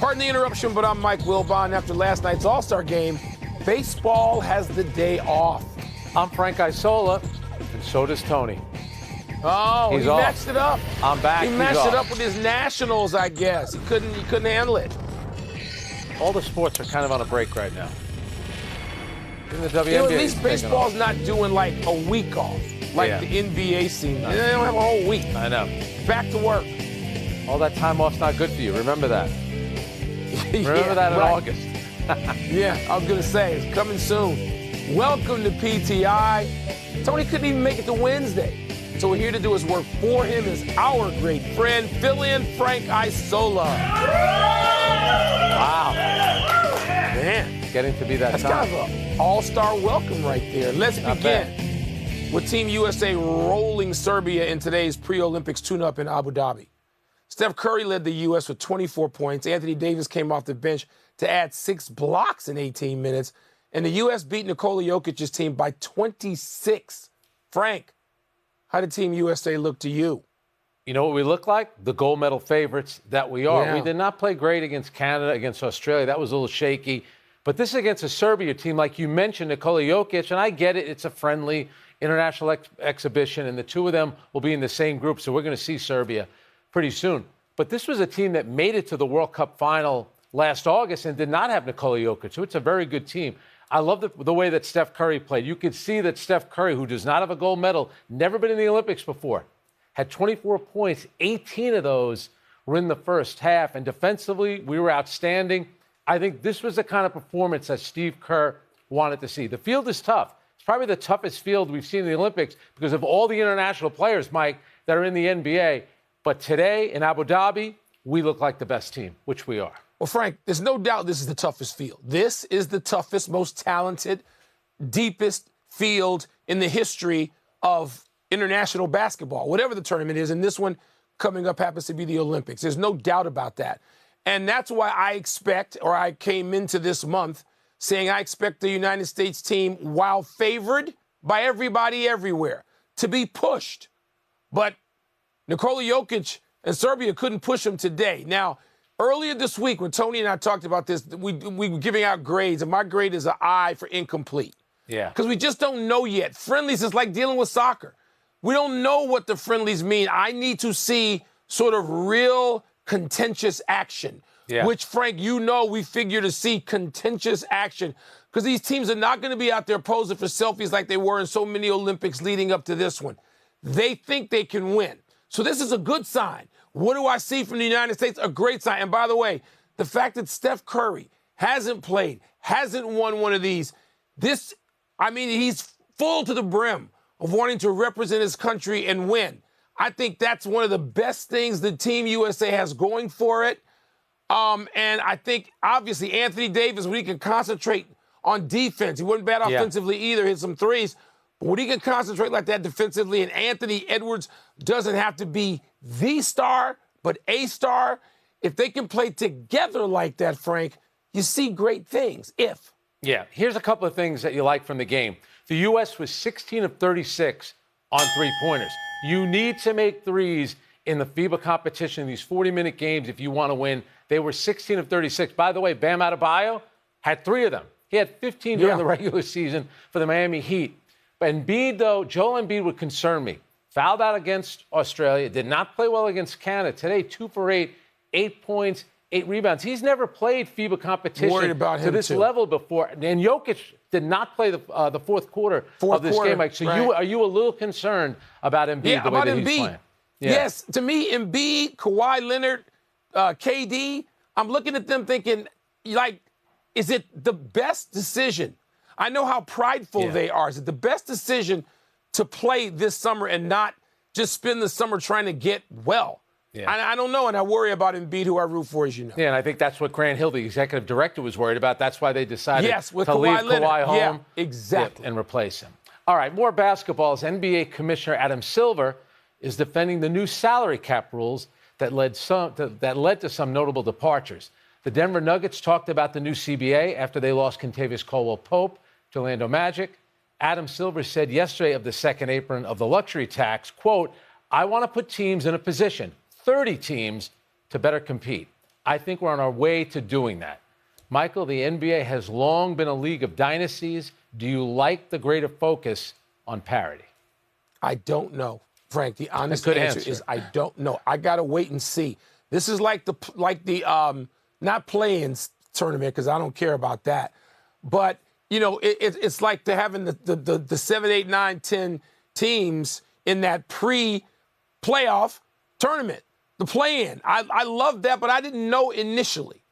Pardon the interruption, but I'm Mike Wilbon. After last night's All-Star game, baseball has the day off. I'm Frank Isola, and so does Tony. Oh, he matched it up. I'm back. He matched it up with his Nationals, I guess. He couldn't handle it. All the sports are kind of on a break right now. In the WNBA, at least baseball's not doing like a week off, like the NBA season. They don't have a whole week. I know. Back to work. All that time off's not good for you. Remember that. Remember that in August. Yeah, I was going to say, it's coming soon. Welcome to PTI. Tony couldn't even make it to Wednesday. So what we're here to do is work for him as our great friend, fill-in Frank Isola. Wow. Man. Getting to be that That's time. kind of an all-star welcome right there. Let's begin with Team USA rolling Serbia in today's pre-Olympics tune-up in Abu Dhabi. Steph Curry led the U.S. with 24 points. Anthony Davis came off the bench to add 6 blocks in 18 minutes. And the U.S. beat Nikola Jokic's team by 26. Frank, how did Team USA look to you? You know what we look like? The gold medal favorites that we are. Yeah. We did not play great against Canada, against Australia. That was a little shaky. But this is against a Serbia team, like you mentioned, Nikola Jokic, and I get it. It's a friendly international exhibition, and the two of them will be in the same group, so we're going to see Serbia pretty soon. But this was a team that made it to the World Cup final last August and did not have Nikola Jokic, so it's a very good team. I love the way that Steph Curry played. You could see that Steph Curry, who does not have a gold medal, never been in the Olympics before, had 24 points. 18 of those were in the first half, and defensively, we were outstanding. I think this was the kind of performance that Steve Kerr wanted to see. The field is tough. It's probably the toughest field we've seen in the Olympics because of all the international players, Mike, that are in the NBA. But today in Abu Dhabi, we look like the best team, which we are. Well, Frank, there's no doubt this is the toughest field. This is the toughest, most talented, deepest field in the history of international basketball, whatever the tournament is. And this one coming up happens to be the Olympics. There's no doubt about that. And that's why I came into this month saying I expect the United States team, while favored by everybody everywhere, to be pushed. But Nikola Jokic and Serbia couldn't push him today. Now, earlier this week, when Tony and I talked about this, we were giving out grades, and my grade is an I for incomplete. Yeah. Because we just don't know yet. Friendlies is like dealing with soccer. We don't know what the friendlies mean. I need to see sort of real contentious action, which, Frank, we figure to see contentious action because these teams are not going to be out there posing for selfies like they were in so many Olympics leading up to this one. They think they can win. So this is a good sign. What do I see from the United States? A great sign. And by the way, the fact that Steph Curry hasn't played, hasn't won one of these, he's full to the brim of wanting to represent his country and win. I think that's one of the best things the Team USA has going for it. And I think, obviously, Anthony Davis, when he can concentrate on defense, he wasn't bad offensively either, hit some threes. But when he can concentrate like that defensively, and Anthony Edwards doesn't have to be the star, but a star, if they can play together like that, Frank, you see great things. Yeah, here's a couple of things that you like from the game. The U.S. was 16 of 36 on three-pointers. You need to make threes in the FIBA competition, these 40-minute games, if you want to win. They were 16 of 36. By the way, Bam Adebayo had 3 of them. He had 15 during the regular season for the Miami Heat. But Embiid, though, Joel Embiid would concern me. Fouled out against Australia, did not play well against Canada. Today, 2 for 8, 8 points, 8 rebounds. He's never played FIBA competition to this level before. And Jokic did not play the fourth quarter of this game, Mike. So are you a little concerned about Embiid the way that he's playing? Yeah. Yes, to me, Embiid, Kawhi Leonard, KD, I'm looking at them thinking, is it the best decision? I know how prideful they are. Is it the best decision to play this summer and not just spend the summer trying to get well? Yeah. I don't know, and I worry about Embiid, who I root for, as you know. Yeah, and I think that's what Grant Hill, the executive director, was worried about. That's why they decided to leave Leonard. Kawhi home exactly. and replace him. All right, more basketball. As NBA Commissioner Adam Silver is defending the new salary cap rules that led to some notable departures. The Denver Nuggets talked about the new CBA after they lost Kentavious Caldwell-Pope to Orlando Magic. Adam Silver said yesterday of the second apron of the luxury tax, quote, I want to put teams in a position, 30 teams, to better compete. I think we're on our way to doing that. Michael, the NBA has long been a league of dynasties. Do you like the greater focus on parity? I don't know, Frank. The honest answer is I don't know. I got to wait and see. This is like the not play-in tournament, because I don't care about that. But, you know, it's like having the 7, 8, 9, 10 teams in that pre-playoff tournament, the play-in. I love that, but I didn't know initially.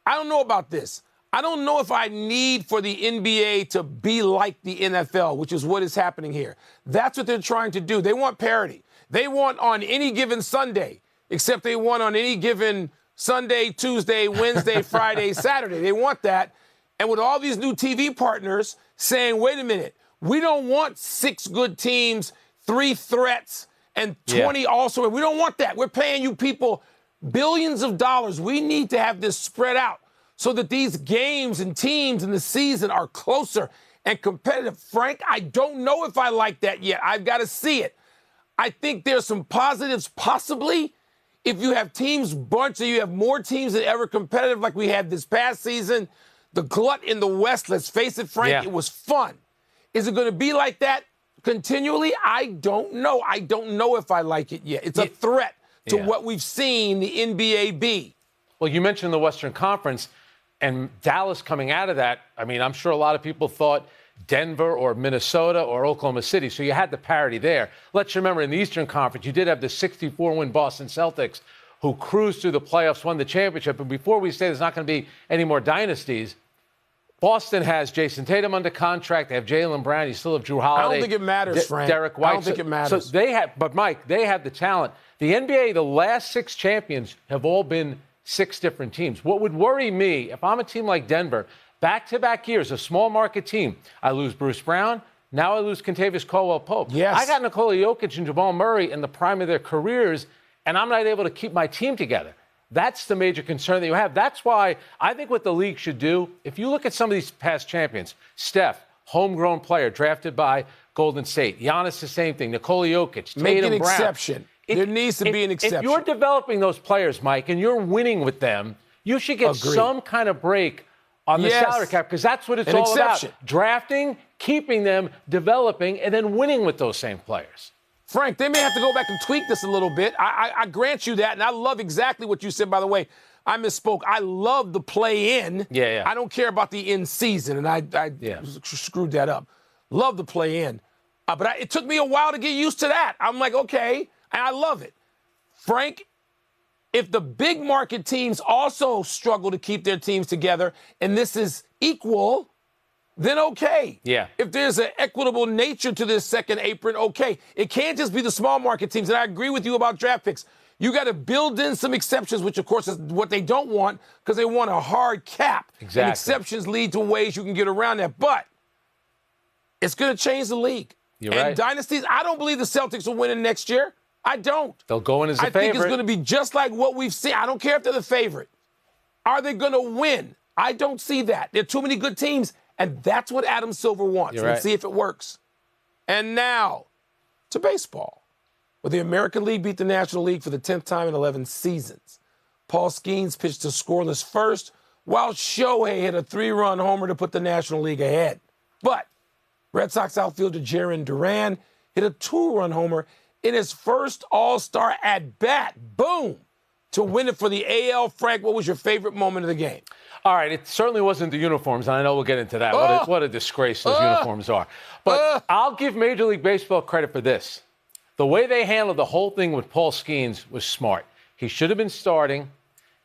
I don't know about this. I don't know if I need for the NBA to be like the NFL, which is what is happening here. That's what they're trying to do. They want parity. They want on any given Sunday, except they want on any given Sunday, Tuesday, Wednesday, Friday, Saturday. They want that. And with all these new TV partners saying, wait a minute, we don't want 6 good teams, 3 threats, and 20 also. We don't want that. We're paying you people billions of dollars. We need to have this spread out so that these games and teams in the season are closer and competitive. Frank, I don't know if I like that yet. I've got to see it. I think there's some positives possibly if you have teams bunched and you have more teams than ever competitive like we had this past season. The glut in the West, let's face it, Frank, it was fun. Is it going to be like that continually? I don't know. I don't know if I like it yet. It's a threat to what we've seen the NBA be. Well, you mentioned the Western Conference and Dallas coming out of that. I mean, I'm sure a lot of people thought Denver or Minnesota or Oklahoma City. So you had the parity there. Let's remember in the Eastern Conference, you did have the 64-win Boston Celtics who cruised through the playoffs, won the championship. And before we say there's not going to be any more dynasties, Boston has Jason Tatum under contract. They have Jaylen Brown. You still have Drew Holiday. I don't think it matters, Frank. Derek White. I don't think it matters. So they have, but Mike, they have the talent. The NBA, the last 6 champions have all been 6 different teams. What would worry me, if I'm a team like Denver, back-to-back years, a small market team, I lose Bruce Brown, now I lose Kentavious Caldwell-Pope. Yes. I got Nikola Jokic and Jamal Murray in the prime of their careers, and I'm not able to keep my team together. That's the major concern that you have. That's why I think what the league should do, if you look at some of these past champions, Steph, homegrown player drafted by Golden State. Giannis, the same thing. Nikola Jokic, Tatum, Make an Brown. exception. There needs to be an exception. If you're developing those players, Mike, and you're winning with them, you should get some kind of break on the salary cap, because that's what it's all about. Drafting, keeping them, developing, and then winning with those same players. Frank, they may have to go back and tweak this a little bit. I grant you that, and I love exactly what you said, by the way. I misspoke. I love the play-in. I don't care about the in-season, and I screwed that up. Love the play-in. But it took me a while to get used to that. I'm like, okay, and I love it. Frank, if the big market teams also struggle to keep their teams together, and this is equal, then okay. If there's an equitable nature to this second apron, okay. It can't just be the small market teams. And I agree with you about draft picks. You got to build in some exceptions, which, of course, is what they don't want, because they want a hard cap. And exceptions lead to ways you can get around that. But it's going to change the league. And dynasties, I don't believe the Celtics will win it next year. I don't. They'll go in as a favorite. I think it's going to be just like what we've seen. I don't care if they're the favorite. Are they going to win? I don't see that. There are too many good teams. And that's what Adam Silver wants. Let's see if it works. And now to baseball, where the American League beat the National League for the 10th time in 11 seasons. Paul Skeens pitched a scoreless first, while Shohei hit a 3-run homer to put the National League ahead. But Red Sox outfielder Jarren Duran hit a 2-run homer in his first All-Star at-bat. Boom! To win it for the AL. Frank, what was your favorite moment of the game? All right, it certainly wasn't the uniforms, and I know we'll get into that. What a disgrace those uniforms are. But I'll give Major League Baseball credit for this. The way they handled the whole thing with Paul Skeens was smart. He should have been starting,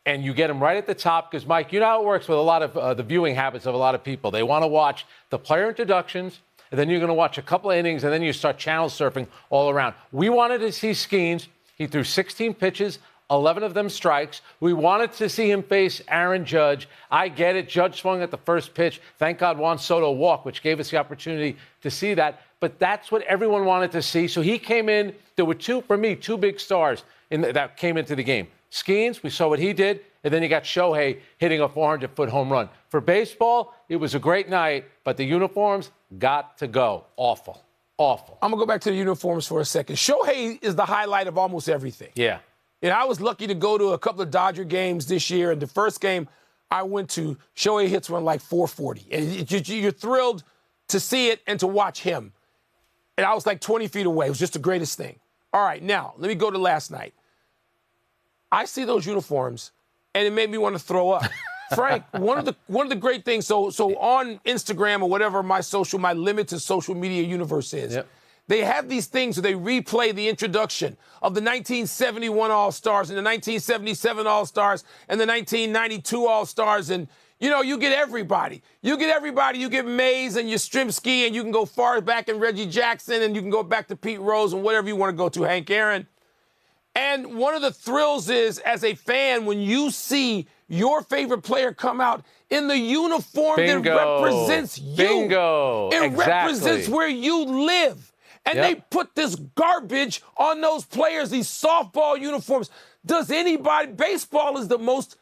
and you get him right at the top, because, Mike, you know how it works with a lot of the viewing habits of a lot of people. They want to watch the player introductions, and then you're going to watch a couple of innings, and then you start channel surfing all around. We wanted to see Skeens. He threw 16 pitches, 11 of them strikes. We wanted to see him face Aaron Judge. I get it. Judge swung at the first pitch. Thank God Juan Soto walked, which gave us the opportunity to see that. But that's what everyone wanted to see. So he came in. There were two big stars that came into the game. Skeens, we saw what he did. And then you got Shohei hitting a 400-foot home run. For baseball, it was a great night, but the uniforms got to go. Awful. I'm going to go back to the uniforms for a second. Shohei is the highlight of almost everything. And I was lucky to go to a couple of Dodger games this year. And the first game I went to, Shohei hits one like 440. And you're thrilled to see it and to watch him. And I was like 20 feet away. It was just the greatest thing. All right, now, let me go to last night. I see those uniforms, and it made me want to throw up. Frank, one of the great things, so on Instagram or whatever my limited social media universe is, yep. They have these things where they replay the introduction of the 1971 All-Stars and the 1977 All-Stars and the 1992 All-Stars. And, you know, you get everybody. You get Mays and Yastrzemski, and you can go far back in Reggie Jackson, and you can go back to Pete Rose and whatever you want to go to, Hank Aaron. And one of the thrills is, as a fan, when you see your favorite player come out in the uniform that represents you. Bingo. It represents where you live. And they put this garbage on those players, these softball uniforms. Baseball is the most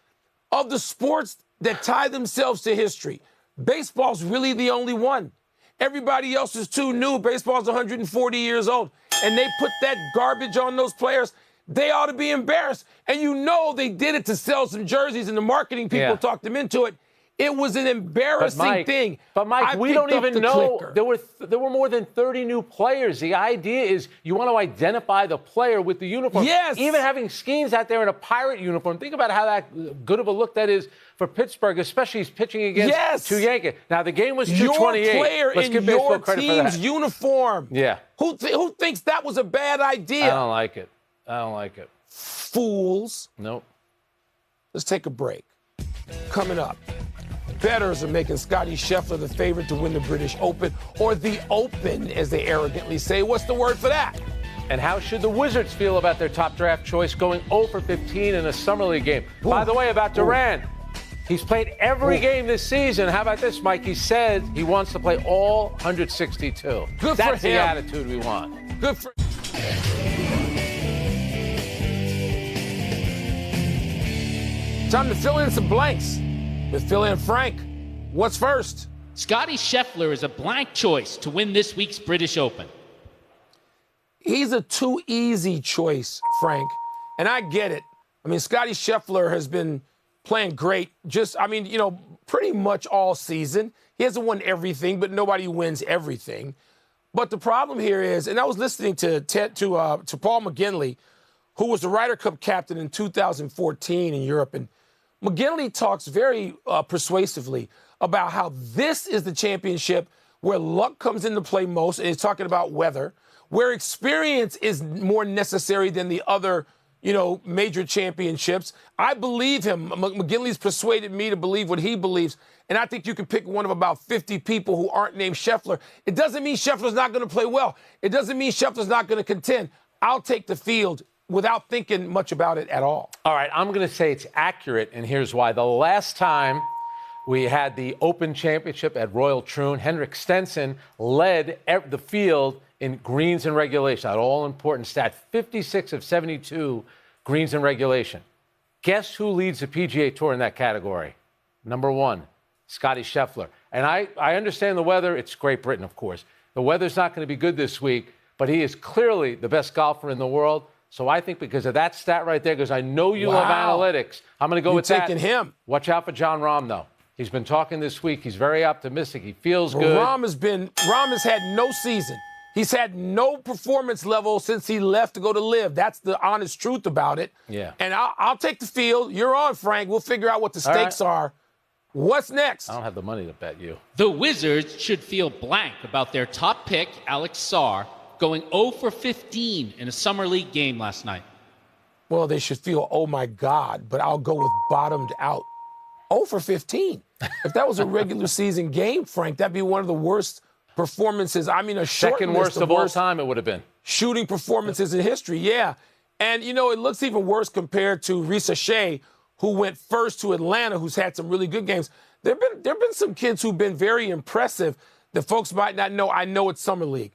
of the sports that tie themselves to history. Baseball's really the only one. Everybody else is too new. Baseball's 140 years old. And they put that garbage on those players. They ought to be embarrassed. And you know they did it to sell some jerseys, and the marketing people talked them into it. It was an embarrassing thing. But, Mike, we don't even know. There were more than 30 new players. The idea is you want to identify the player with the uniform. Yes. Even having Skeens out there in a Pirate uniform. Think about how that good of a look that is for Pittsburgh, especially he's pitching against two Yankees. Now, the game was 228. Your player Let's give in your credit team's for that. uniform. Yeah. Who thinks that was a bad idea? I don't like it. Fools. Nope. Let's take a break. Coming up. Bettors are making Scotty Scheffler the favorite to win the British Open, or the Open, as they arrogantly say. What's the word for that? And how should the Wizards feel about their top draft choice going 0 for 15 in a summer league game? Ooh. By the way, about Durant, he's played every game this season. How about this, Mike? He said he wants to play all 162. Good for him. That's the attitude we want. Good for Time to fill in some blanks with Phil and Frank. What's first? Scotty Scheffler is a blank choice to win this week's British Open. He's a too easy choice, Frank, and I get it. I mean, Scotty Scheffler has been playing great pretty much all season. He hasn't won everything, but nobody wins everything. But the problem here is, and I was listening to Paul McGinley, who was the Ryder Cup captain in 2014 in Europe, and McGinley talks very persuasively about how this is the championship where luck comes into play most, and he's talking about weather, where experience is more necessary than the other, major championships. I believe him. McGinley's persuaded me to believe what he believes, and I think you can pick one of about 50 people who aren't named Scheffler. It doesn't mean Scheffler's not going to play well. It doesn't mean Scheffler's not going to contend. I'll take the field without thinking much about it at all. All right, I'm going to say it's accurate, and here's why. The last time we had the Open Championship at Royal Troon, Henrik Stenson led the field in greens in regulation. That all-important stat, 56 of 72 greens in regulation. Guess who leads the PGA Tour in that category? Number one, Scotty Scheffler. And I understand the weather. It's Great Britain, of course. The weather's not going to be good this week, but he is clearly the best golfer in the world. So I think because of that stat right there, because I know you love analytics, I'm going to go with that. You're taking him. Watch out for Jon Rahm, though. He's been talking this week. He's very optimistic. He feels good. Rahm has had no season. He's had no performance level since he left to go to live. That's the honest truth about it. Yeah. And I'll take the field. You're on, Frank. We'll figure out what the stakes are. What's next? I don't have the money to bet you. The Wizards should feel blank about their top pick, Alex Sarr, going 0 for 15 in a summer league game last night. Well, they should feel, oh, my God, but I'll go with bottomed out. 0 for 15. If that was a regular season game, Frank, that'd be one of the worst performances. I mean, a short second worst of all time it would have been. Shooting performances in history, yeah. And, it looks even worse compared to Risa Shea, who went first to Atlanta, who's had some really good games. There have been some kids who've been very impressive that folks might not know. I know it's Summer League.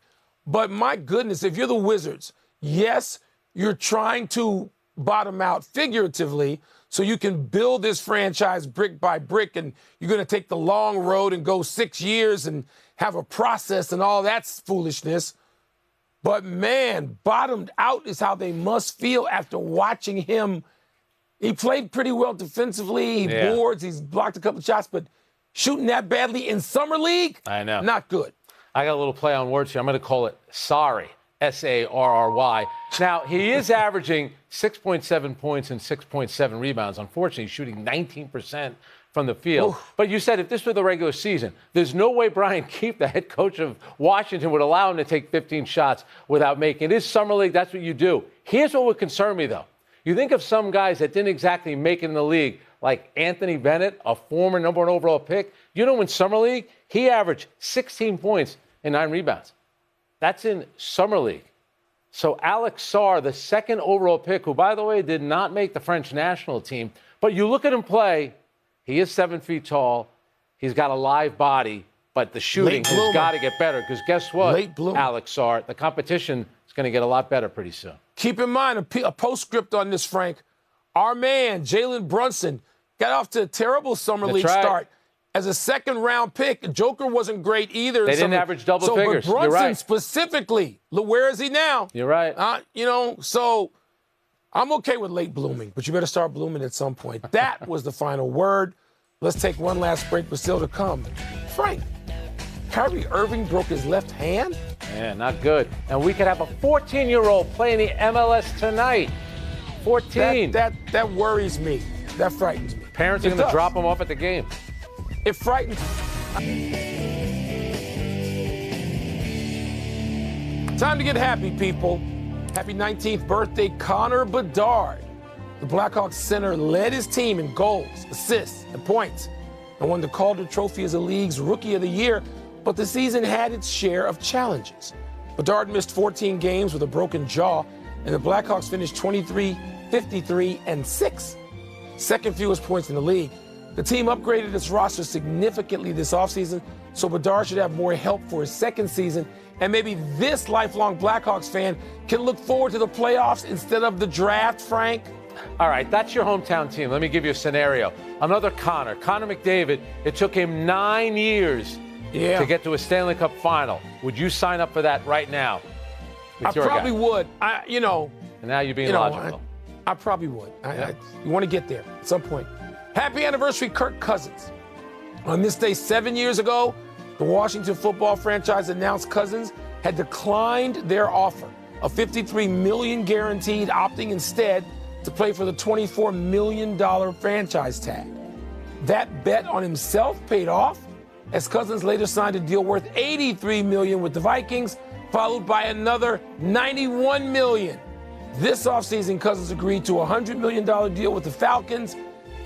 But my goodness, if you're the Wizards, yes, you're trying to bottom out figuratively so you can build this franchise brick by brick, and you're going to take the long road and go 6 years and have a process and all that foolishness. But, man, bottomed out is how they must feel after watching him. He played pretty well defensively. He boards. He's blocked a couple of shots. But shooting that badly in Summer League, I know. Not good. I got a little play on words here. I'm going to call it sorry, S-A-R-R-Y. Now, he is averaging 6.7 points and 6.7 rebounds. Unfortunately, he's shooting 19% from the field. Oof. But you said if this were the regular season, there's no way Brian Keefe, the head coach of Washington, would allow him to take 15 shots without making it. It is Summer League. That's what you do. Here's what would concern me, though. You think of some guys that didn't exactly make it in the league, like Anthony Bennett, a former number 1 overall pick. You know, in Summer League, he averaged 16 points and 9 rebounds. That's in Summer League. So Alex Sarr, the 2nd overall pick, who, by the way, did not make the French national team, but you look at him play, he is 7 feet tall. He's got a live body, but the shooting has got to get better because guess what, Alex Sarr, the competition is going to get a lot better pretty soon. Keep in mind, a postscript on this, Frank. Our man, Jalen Brunson, got off to a terrible Summer League start. As a 2nd-round pick, Joker wasn't great either. They didn't average double figures. But Brunson specifically, where is he now? You're right. So I'm okay with late blooming, but you better start blooming at some point. That was the final word. Let's take one last break, but still to come. Frank, Kyrie Irving broke his left hand? Yeah, not good. And we could have a 14-year-old playing the MLS tonight. 14. That worries me. That frightens me. Parents are going to drop him off at the game. It frightens. Time to get happy, people. Happy 19th birthday, Connor Bedard. The Blackhawks center led his team in goals, assists, and points, and won the Calder Trophy as the league's Rookie of the Year, but the season had its share of challenges. Bedard missed 14 games with a broken jaw, and the Blackhawks finished 23, 53, and 6. Second fewest points in the league. The team upgraded its roster significantly this offseason, so Bedard should have more help for his second season, and maybe this lifelong Blackhawks fan can look forward to the playoffs instead of the draft, Frank. All right, that's your hometown team. Let me give you a scenario. Another Connor McDavid, it took him 9 years to get to a Stanley Cup final. Would you sign up for that right now? I probably would. And now you're being logical. I probably would. You want to get there at some point. Happy anniversary, Kirk Cousins. On this day 7 years ago, the Washington football franchise announced Cousins had declined their offer of $53 million guaranteed, opting instead to play for the $24 million franchise tag. That bet on himself paid off as Cousins later signed a deal worth $83 million with the Vikings, followed by another $91 million. This offseason, Cousins agreed to a $100 million deal with the Falcons.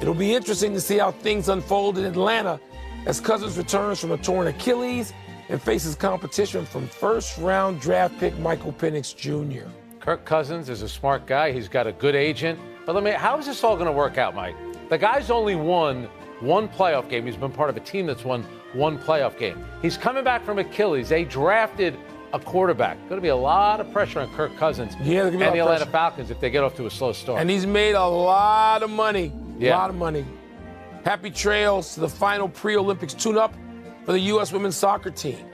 It'll be interesting to see how things unfold in Atlanta as Cousins returns from a torn Achilles and faces competition from first-round draft pick Michael Penix Jr. Kirk Cousins is a smart guy. He's got a good agent. But how is this all going to work out, Mike? The guy's only won one playoff game. He's been part of a team that's won one playoff game. He's coming back from Achilles. They drafted a quarterback. Going to be a lot of pressure on Kirk Cousins and the Atlanta Falcons if they get off to a slow start. And he's made a lot of money. A lot of money. Happy trails to the final pre-Olympics tune-up for the U.S. women's soccer team.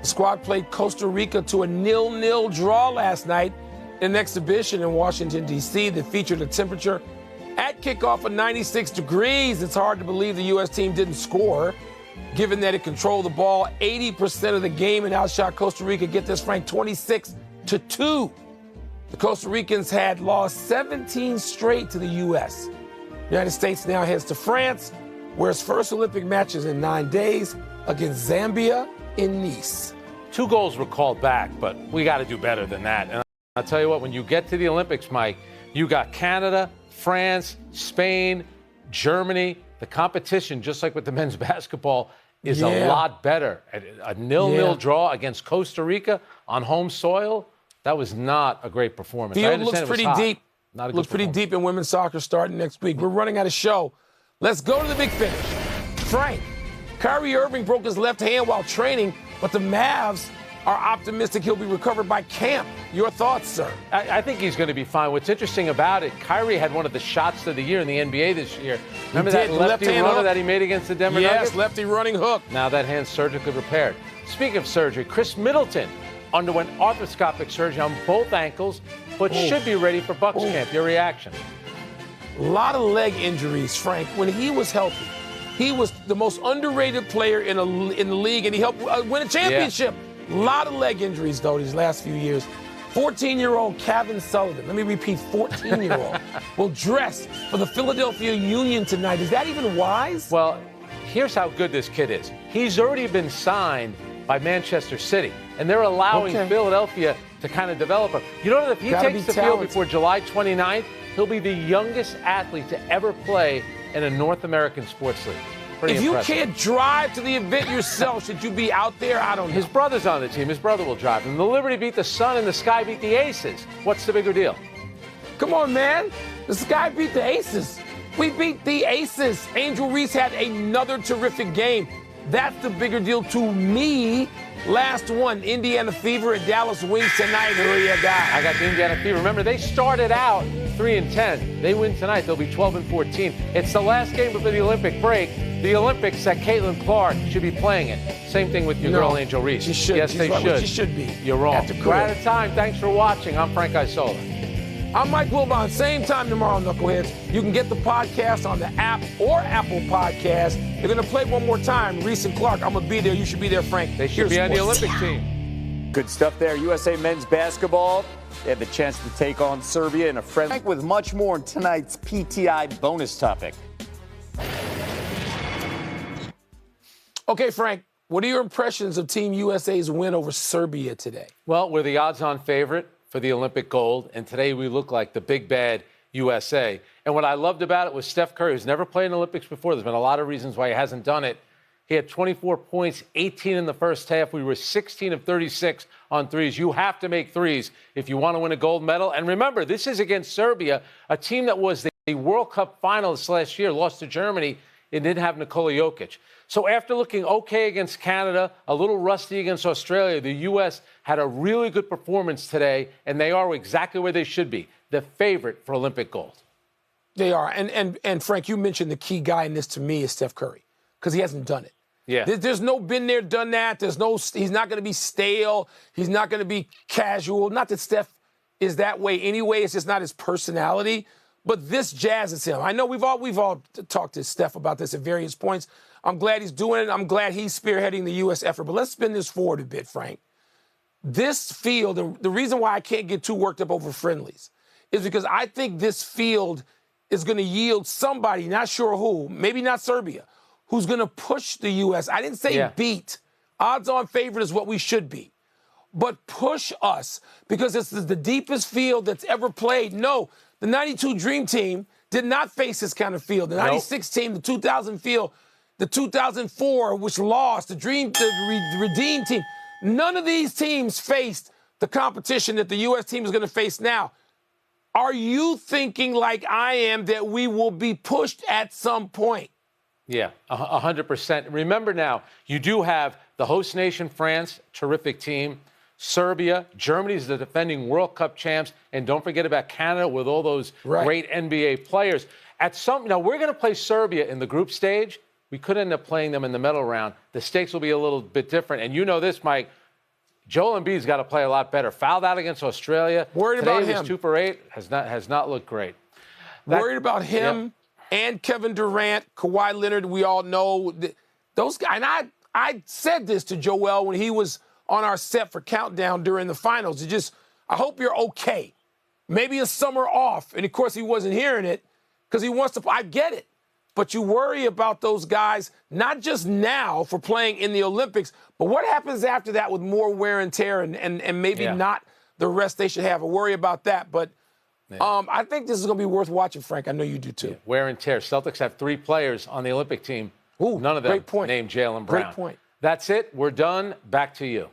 The squad played Costa Rica to a 0-0 draw last night in an exhibition in Washington, D.C. that featured a temperature at kickoff of 96 degrees. It's hard to believe the U.S. team didn't score, given that it controlled the ball 80% of the game and outshot Costa Rica, get this, Frank, 26-2. The Costa Ricans had lost 17 straight to the U.S. The United States now heads to France, where its first Olympic match is in 9 days against Zambia in Nice. 2 goals were called back, but we got to do better than that. And I'll tell you what, when you get to the Olympics, Mike, you got Canada, France, Spain, Germany. The competition, just like with the men's basketball, is a lot better. A 0-0 draw against Costa Rica on home soil, that was not a great performance. Field looks pretty deep. Looks pretty deep in women's soccer starting next week. We're running out of show. Let's go to the big finish. Frank, Kyrie Irving broke his left hand while training, but the Mavs are optimistic he'll be recovered by camp. Your thoughts, sir? I think he's going to be fine. What's interesting about it, Kyrie had one of the shots of the year in the NBA this year. Remember that lefty runner that he made against the Denver Nuggets? Yes, lefty running hook. Now that hand's surgically repaired. Speaking of surgery, Chris Middleton underwent arthroscopic surgery on both ankles, but should be ready for Bucks camp. Your reaction? A lot of leg injuries, Frank. When he was healthy, he was the most underrated player in the league, and he helped win a championship. A lot of leg injuries, though, these last few years. 14-year-old Kevin Sullivan, let me repeat, 14-year-old, will dress for the Philadelphia Union tonight. Is that even wise? Well, here's how good this kid is. He's already been signed by Manchester City, and they're allowing Philadelphia to kind of develop him. You know that if he takes the field before July 29th, he'll be the youngest athlete to ever play in a North American sports league. Pretty impressive. You can't drive to the event yourself, should you be out there? I don't know. His brother's on the team. His brother will drive him. The Liberty beat the Sun and the Sky beat the Aces. What's the bigger deal? Come on, man. The Sky beat the Aces. We beat the Aces. Angel Reese had another terrific game. That's the bigger deal to me. Last one, Indiana Fever at Dallas Wings tonight. Who you got? I got the Indiana Fever. Remember, they started out 3-10. They win tonight. They'll be 12-14. It's the last game before the Olympic break. The Olympics that Caitlin Clark should be playing it. Same thing with your girl, Angel Reese. She should. Yes, they should. She should be. You're wrong. We're out of time. Thanks for watching. I'm Frank Isola. I'm Mike Wilbon. Same time tomorrow, Knuckleheads. You can get the podcast on the app or Apple Podcast. They're going to play one more time. Reese and Clark, I'm going to be there. You should be there, Frank. They should be on the Olympic team. Good stuff there. USA men's basketball. They have the chance to take on Serbia in a friendly with much more in tonight's PTI bonus topic. Okay, Frank, what are your impressions of Team USA's win over Serbia today? Well, we're the odds-on favorite for the Olympic gold, and today we look like the big bad USA. And what I loved about it was Steph Curry, who's never played in the Olympics before. There's been a lot of reasons why he hasn't done it. He had 24 points, 18 in the first half. We were 16 of 36 on threes. You have to make threes if you want to win a gold medal. And remember, this is against Serbia, a team that was the World Cup finalist last year, lost to Germany, and didn't have Nikola Jokic. So after looking okay against Canada, a little rusty against Australia, the U.S. had a really good performance today, and they are exactly where they should be, the favorite for Olympic gold. They are. And Frank, you mentioned the key guy in this to me is Steph Curry, because he hasn't done it. Yeah. There's no been there, done that. He's not going to be stale. He's not going to be casual. Not that Steph is that way anyway. It's just not his personality. But this jazzes him. I know we've all talked to Steph about this at various points. I'm glad he's doing it. I'm glad he's spearheading the U.S. effort. But let's spin this forward a bit, Frank. This field, and the reason why I can't get too worked up over friendlies is because I think this field is going to yield somebody, not sure who, maybe not Serbia, who's going to push the U.S. I didn't say beat. Odds-on favorite is what we should be. But push us because this is the deepest field that's ever played. No, the 92 Dream Team did not face this kind of field. The 96 team, the 2000 field, the 2004, which lost, the Redeem team. None of these teams faced the competition that the U.S. team is going to face now. Are you thinking like I am that we will be pushed at some point? Yeah, 100%. Remember now, you do have the host nation, France, terrific team. Serbia, Germany's the defending World Cup champs. And don't forget about Canada with all those great NBA players. Now, we're going to play Serbia in the group stage. We could end up playing them in the medal round. The stakes will be a little bit different. And you know this, Mike. Joel Embiid's got to play a lot better. Fouled out against Australia. Worried Today about he was him. 2 for 8. Has not looked great. Worried about him and Kevin Durant, Kawhi Leonard. We all know those guys. And I said this to Joel when he was on our set for Countdown during the finals. I hope you're okay. Maybe a summer off. And, of course, he wasn't hearing it because he wants to – I get it. But you worry about those guys, not just now for playing in the Olympics, but what happens after that with more wear and tear and maybe not the rest they should have. I worry about that. But I think this is going to be worth watching, Frank. I know you do, too. Yeah. Wear and tear. Celtics have 3 players on the Olympic team. None of them named Jaylen Brown. Great point. That's it. We're done. Back to you.